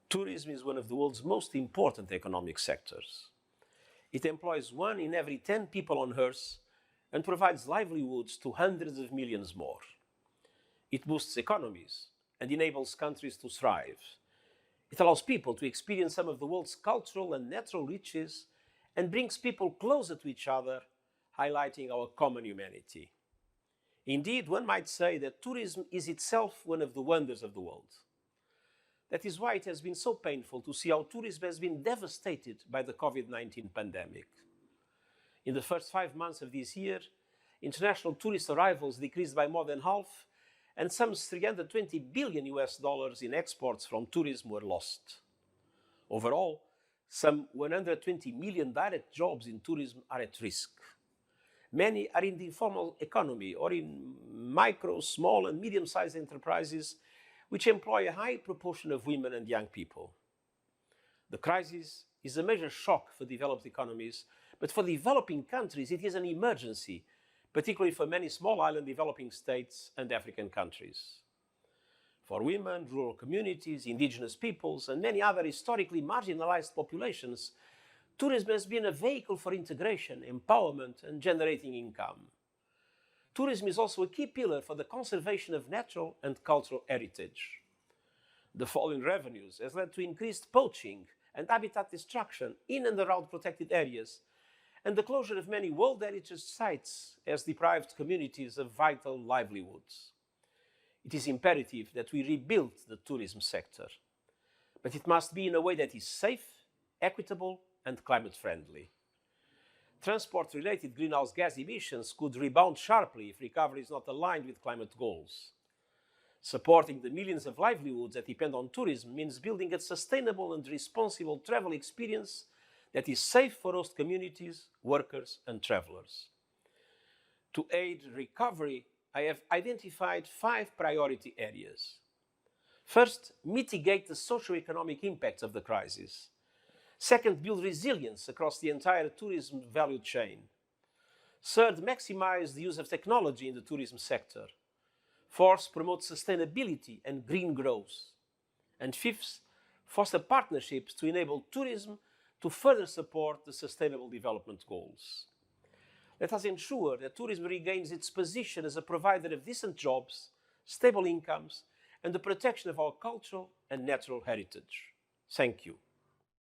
Tourism is one of the world's most important economic sectors. It employs 1 in every 10 people on Earth and provides livelihoods to hundreds of millions more. It boosts economies and enables countries to thrive. It allows people to experience some of the world's cultural and natural riches and brings people closer to each other, highlighting our common humanity. Indeed, one might say that tourism is itself one of the wonders of the world. That is why it has been so painful to see how tourism has been devastated by the COVID-19 pandemic. In the first 5 months of this year, international tourist arrivals decreased by more than half, and some $320 billion in exports from tourism were lost. Overall, some 120 million direct jobs in tourism are at risk. Many are in the informal economy or in micro, small, and medium-sized enterprises which employ a high proportion of women and young people. The crisis is a major shock for developed economies, but for developing countries it is an emergency, particularly for many small island developing states and African countries. For women, rural communities, indigenous peoples, and many other historically marginalized populations, tourism has been a vehicle for integration, empowerment, and generating income. Tourism is also a key pillar for the conservation of natural and cultural heritage. The fall in revenues has led to increased poaching and habitat destruction in and around protected areas, and the closure of many World Heritage sites has deprived communities of vital livelihoods. It is imperative that we rebuild the tourism sector, but it must be in a way that is safe, equitable, and climate-friendly. Transport-related greenhouse gas emissions could rebound sharply if recovery is not aligned with climate goals. Supporting the millions of livelihoods that depend on tourism means building a sustainable and responsible travel experience that is safe for host communities, workers, and travelers. To aid recovery, I have identified 5 priority areas. First, mitigate the socio-economic impacts of the crisis. Second, build resilience across the entire tourism value chain. Third, maximize the use of technology in the tourism sector. Fourth, promote sustainability and green growth. And fifth, foster partnerships to enable tourism to further support the Sustainable Development Goals. Let us ensure that tourism regains its position as a provider of decent jobs, stable incomes, and the protection of our cultural and natural heritage. Thank you.